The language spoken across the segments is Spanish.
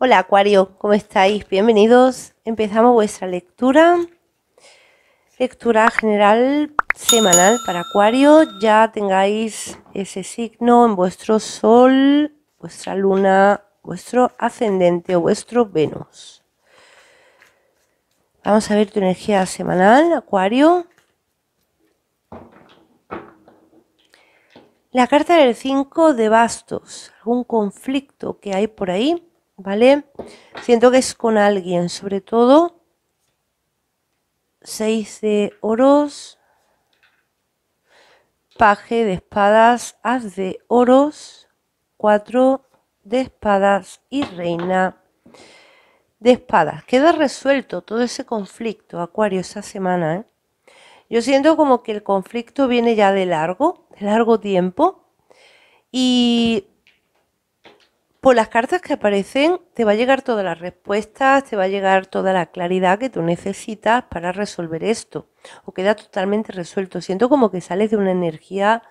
Hola Acuario, ¿cómo estáis? Bienvenidos. Empezamos vuestra lectura. Lectura general semanal para Acuario. Ya tengáis ese signo en vuestro Sol, vuestra Luna, vuestro ascendente o vuestro Venus. Vamos a ver tu energía semanal, Acuario. La carta del 5 de bastos. Algún conflicto que hay por ahí, ¿vale? Siento que es con alguien, sobre todo. 6 de oros, paje de espadas, as de oros, 4 de espadas y reina de espadas. Queda resuelto todo ese conflicto, Acuario, esa semana, ¿eh? Yo siento como que el conflicto viene ya de largo tiempo, y por las cartas que aparecen te va a llegar todas las respuestas, te va a llegar toda la claridad que tú necesitas para resolver esto. O queda totalmente resuelto. Siento como que sales de una energía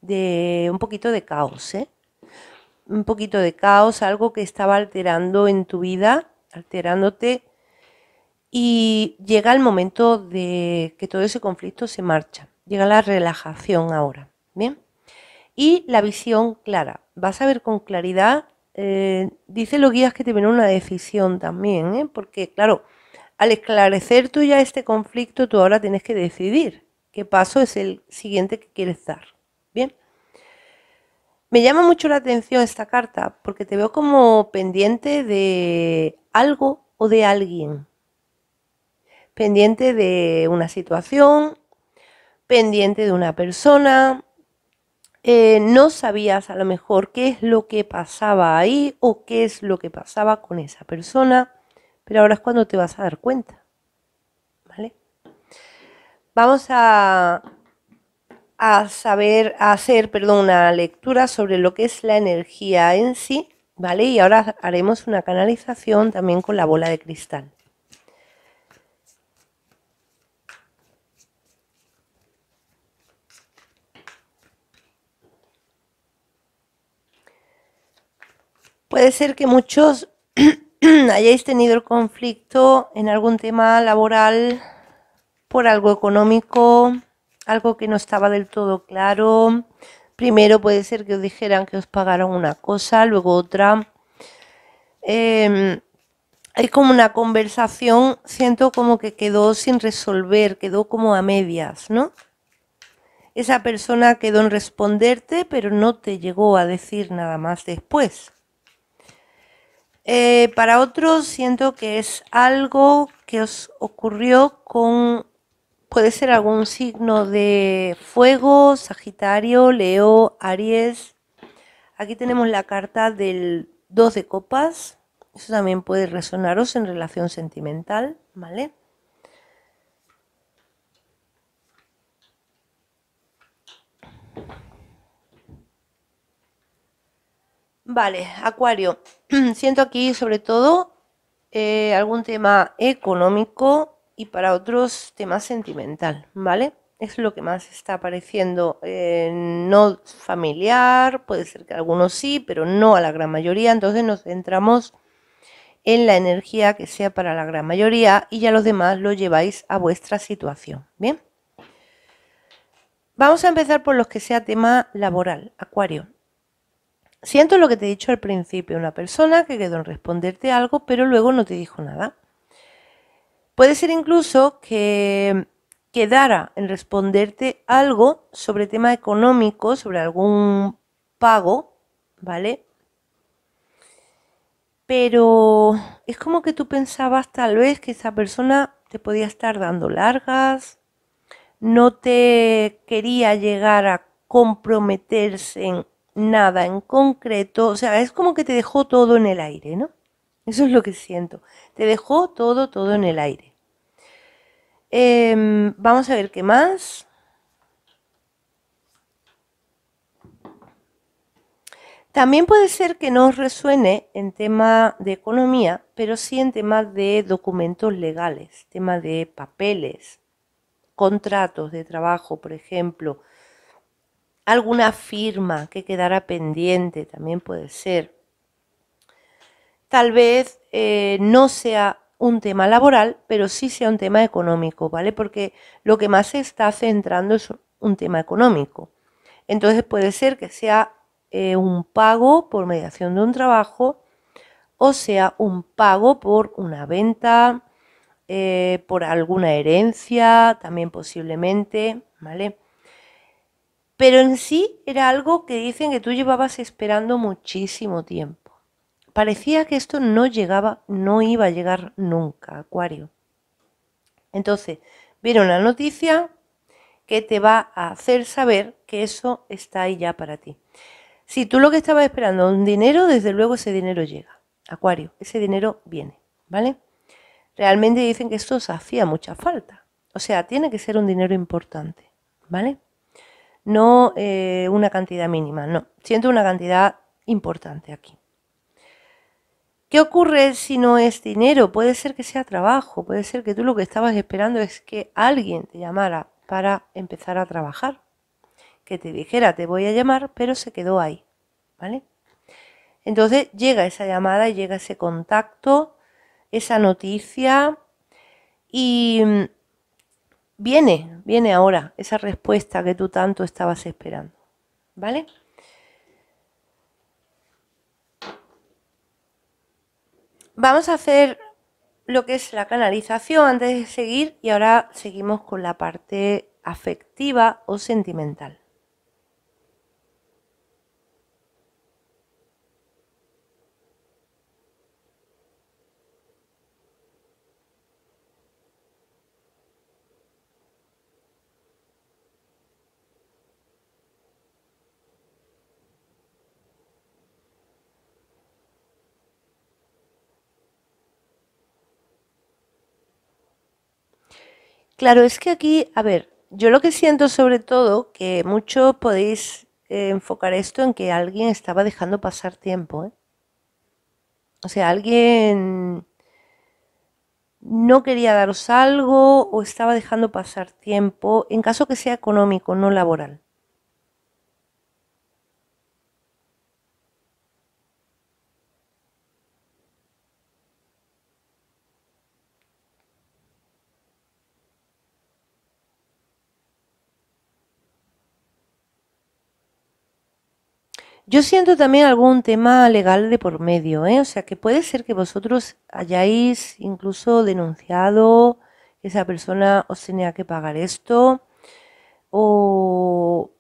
de un poquito de caos, ¿eh? Un poquito de caos, algo que estaba alterando en tu vida, alterándote, y llega el momento de que todo ese conflicto se marcha. Llega la relajación ahora, ¿bien? Y la visión clara. Vas a ver con claridad. Dice los guías que te viene una decisión también, ¿eh? Porque claro, al esclarecer tú ya este conflicto, tú ahora tienes que decidir qué paso es el siguiente que quieres dar. Bien. Me llama mucho la atención esta carta porque te veo como pendiente de algo o de alguien. Pendiente de una situación, pendiente de una persona. No sabías a lo mejor qué es lo que pasaba ahí o qué es lo que pasaba con esa persona, pero ahora es cuando te vas a dar cuenta, ¿vale? Vamos a hacer, una lectura sobre lo que es la energía en sí, ¿vale? Y ahora haremos una canalización también con la bola de cristal. Puede ser que muchos hayáis tenido el conflicto en algún tema laboral por algo económico, algo que no estaba del todo claro. Primero puede ser que os dijeran que os pagaron una cosa, luego otra. Hay como una conversación, siento como que quedó sin resolver, quedó como a medias, ¿no? Esa persona quedó en responderte, pero no te llegó a decir nada más después. Para otros siento que es algo que os ocurrió con, puede ser algún signo de fuego, Sagitario, Leo, Aries. Aquí tenemos la carta del 2 de copas. Eso también puede resonaros en relación sentimental, ¿vale? Vale, Acuario. Siento aquí sobre todo algún tema económico y para otros tema sentimental, ¿vale? Es lo que más está apareciendo. No familiar, puede ser que algunos sí, pero no a la gran mayoría. Entonces nos centramos en la energía que sea para la gran mayoría y ya los demás lo lleváis a vuestra situación, ¿bien? Vamos a empezar por los que sea tema laboral, Acuario. Siento lo que te he dicho al principio, una persona que quedó en responderte algo, pero luego no te dijo nada. Puede ser incluso que quedara en responderte algo sobre tema económico, sobre algún pago, ¿vale? Pero es como que tú pensabas tal vez que esa persona te podía estar dando largas, no te quería llegar a comprometerse en nada en concreto, o sea, es como que te dejó todo en el aire, ¿no? Eso es lo que siento, te dejó todo en el aire. Vamos a ver qué más. También puede ser que no os resuene en tema de economía, pero sí en temas de documentos legales, tema de papeles, contratos de trabajo, por ejemplo, alguna firma que quedara pendiente, también puede ser. tal vez no sea un tema laboral, pero sí sea un tema económico, ¿vale? Porque lo que más se está centrando es un tema económico. Entonces puede ser que sea un pago por mediación de un trabajo o sea un pago por una venta, por alguna herencia, también posiblemente, ¿vale? Pero en sí era algo que dicen que tú llevabas esperando muchísimo tiempo. Parecía que esto no llegaba, no iba a llegar nunca, Acuario. Entonces, viene una noticia que te va a hacer saber que eso está ahí ya para ti. Si tú lo que estabas esperando es un dinero, desde luego ese dinero llega. Acuario, ese dinero viene, ¿vale? Realmente dicen que esto os hacía mucha falta. O sea, tiene que ser un dinero importante, ¿vale? No una cantidad mínima, no. Siento una cantidad importante aquí. ¿Qué ocurre si no es dinero? Puede ser que sea trabajo, puede ser que tú lo que estabas esperando es que alguien te llamara para empezar a trabajar. Que te dijera, te voy a llamar, pero se quedó ahí, ¿vale? Entonces llega esa llamada, llega ese contacto, esa noticia y viene ahora esa respuesta que tú tanto estabas esperando, ¿vale? Vamos a hacer lo que es la canalización antes de seguir y ahora seguimos con la parte afectiva o sentimental. Claro, es que aquí, a ver, yo lo que siento sobre todo que muchos podéis enfocar esto en que alguien estaba dejando pasar tiempo, ¿eh? O sea, alguien no quería daros algo o estaba dejando pasar tiempo, en caso que sea económico, no laboral. Yo siento también algún tema legal de por medio, ¿eh? O sea, que puede ser que vosotros hayáis incluso denunciado que esa persona os tenía que pagar esto o,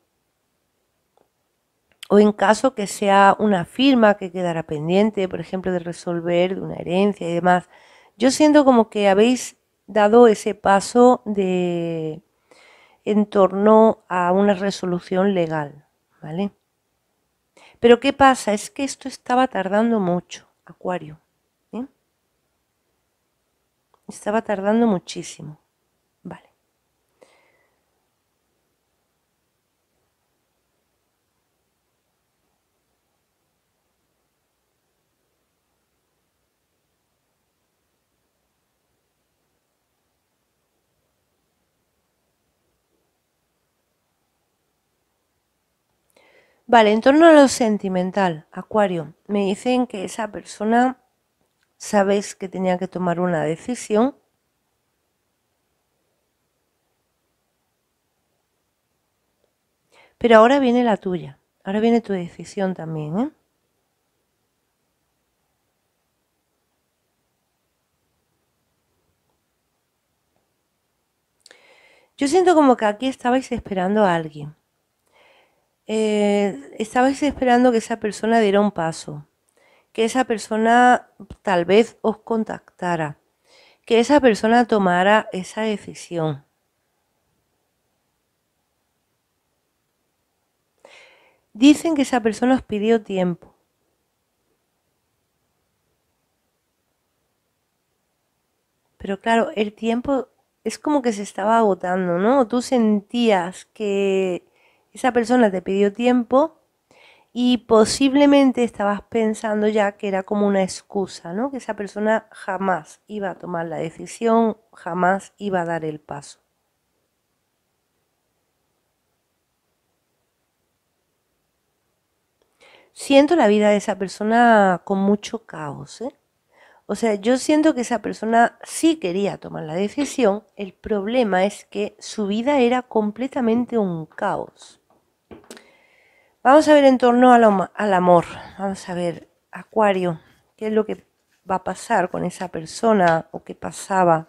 o en caso que sea una firma que quedará pendiente, por ejemplo, de resolver de una herencia y demás. Yo siento como que habéis dado ese paso de en torno a una resolución legal, ¿vale? Pero ¿qué pasa? Es que esto estaba tardando mucho, Acuario, ¿eh? Estaba tardando muchísimo, ¿vale? Vale, en torno a lo sentimental, Acuario, me dicen que esa persona, sabes que tenía que tomar una decisión, pero ahora viene la tuya, ahora viene tu decisión también, ¿eh? Yo siento como que aquí estabais esperando a alguien. Estabais esperando que esa persona diera un paso, que esa persona tal vez os contactara, que esa persona tomara esa decisión. Dicen que esa persona os pidió tiempo, pero claro, el tiempo es como que se estaba agotando, ¿no? Tú sentías que esa persona te pidió tiempo y posiblemente estabas pensando ya que era como una excusa, ¿no? Que esa persona jamás iba a tomar la decisión, jamás iba a dar el paso. Siento la vida de esa persona con mucho caos, ¿eh? O sea, yo siento que esa persona sí quería tomar la decisión, el problema es que su vida era completamente un caos. Vamos a ver en torno al amor, vamos a ver, Acuario, qué es lo que va a pasar con esa persona o qué pasaba.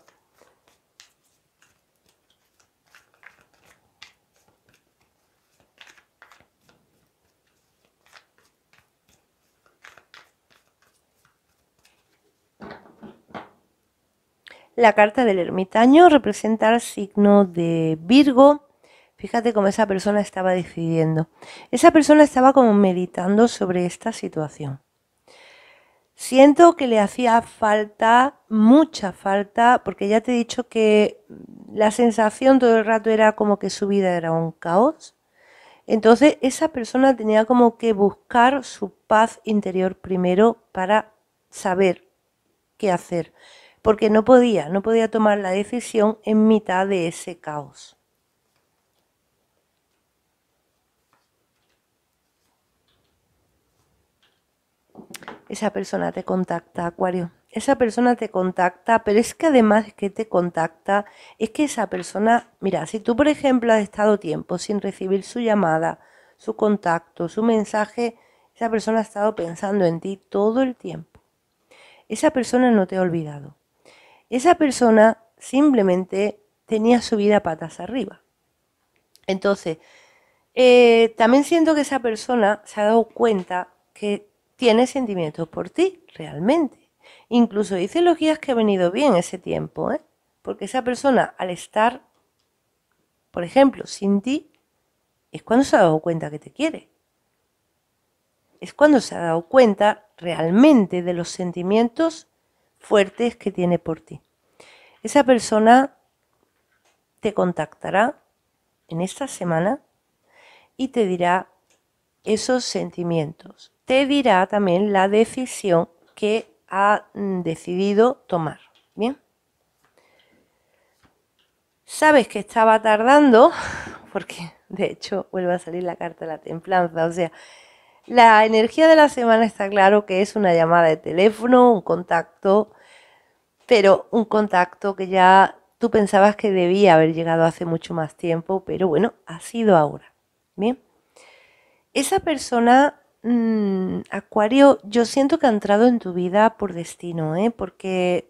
La carta del ermitaño representa el signo de Virgo. Fíjate cómo esa persona estaba decidiendo. Esa persona estaba como meditando sobre esta situación. Siento que le hacía falta, mucha falta, porque ya te he dicho que la sensación todo el rato era como que su vida era un caos. Entonces esa persona tenía como que buscar su paz interior primero para saber qué hacer, porque no podía tomar la decisión en mitad de ese caos. Esa persona te contacta, Acuario. Esa persona te contacta, pero es que además de que te contacta, es que esa persona, mira, si tú por ejemplo has estado tiempo sin recibir su llamada, su contacto, su mensaje, esa persona ha estado pensando en ti todo el tiempo. Esa persona no te ha olvidado. Esa persona simplemente tenía su vida patas arriba. Entonces, también siento que esa persona se ha dado cuenta que tiene sentimientos por ti, realmente. Incluso dice los guías que ha venido bien ese tiempo, ¿eh? Porque esa persona, al estar, por ejemplo, sin ti, es cuando se ha dado cuenta que te quiere. Es cuando se ha dado cuenta realmente de los sentimientos fuertes que tiene por ti. Esa persona te contactará en esta semana y te dirá esos sentimientos. Te dirá también la decisión que ha decidido tomar. Bien. Sabes que estaba tardando, porque de hecho vuelve a salir la carta de la templanza. O sea, la energía de la semana está claro que es una llamada de teléfono, un contacto, pero un contacto que ya tú pensabas que debía haber llegado hace mucho más tiempo, pero bueno, ha sido ahora. Bien. Esa persona, Acuario, yo siento que ha entrado en tu vida por destino, ¿eh? Porque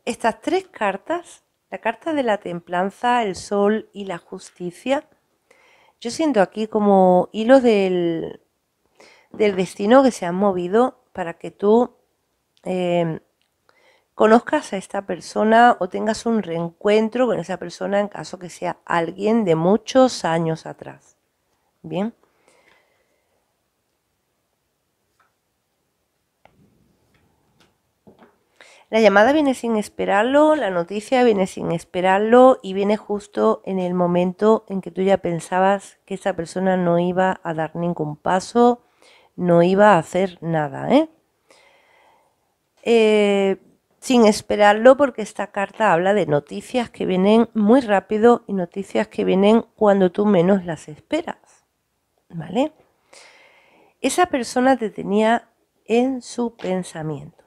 estas tres cartas, la carta de la templanza, el sol y la justicia, yo siento aquí como hilos del destino que se han movido para que tú conozcas a esta persona o tengas un reencuentro con esa persona en caso que sea alguien de muchos años atrás. Bien. La llamada viene sin esperarlo, la noticia viene sin esperarlo y viene justo en el momento en que tú ya pensabas que esa persona no iba a dar ningún paso, no iba a hacer nada, sin esperarlo, porque esta carta habla de noticias que vienen muy rápido y noticias que vienen cuando tú menos las esperas, ¿vale? Esa persona te tenía en su pensamiento.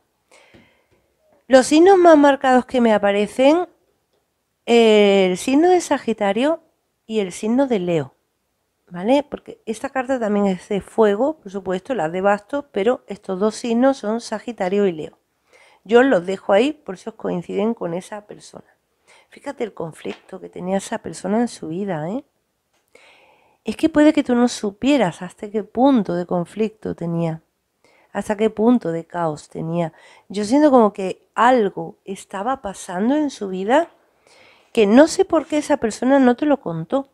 Los signos más marcados que me aparecen, el signo de Sagitario y el signo de Leo, ¿vale? Porque esta carta también es de fuego, por supuesto, la de bastos, pero estos dos signos son Sagitario y Leo. Yo los dejo ahí por si os coinciden con esa persona. Fíjate el conflicto que tenía esa persona en su vida, ¿eh? Es que puede que tú no supieras hasta qué punto de conflicto tenía, hasta qué punto de caos tenía. Yo siento como que algo estaba pasando en su vida que no sé por qué esa persona no te lo contó,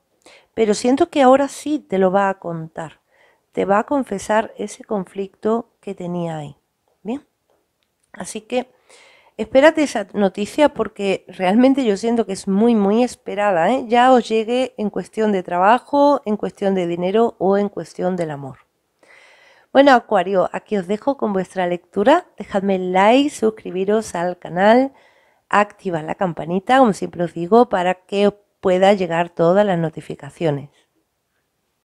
pero siento que ahora sí te lo va a contar. Te va a confesar ese conflicto que tenía ahí. Bien. Así que espérate esa noticia porque realmente yo siento que es muy, muy esperada, ¿eh? Ya os llegue en cuestión de trabajo, en cuestión de dinero o en cuestión del amor. Bueno, Acuario, aquí os dejo con vuestra lectura. Dejadme el like, suscribiros al canal, activad la campanita, como siempre os digo, para que os pueda llegar todas las notificaciones.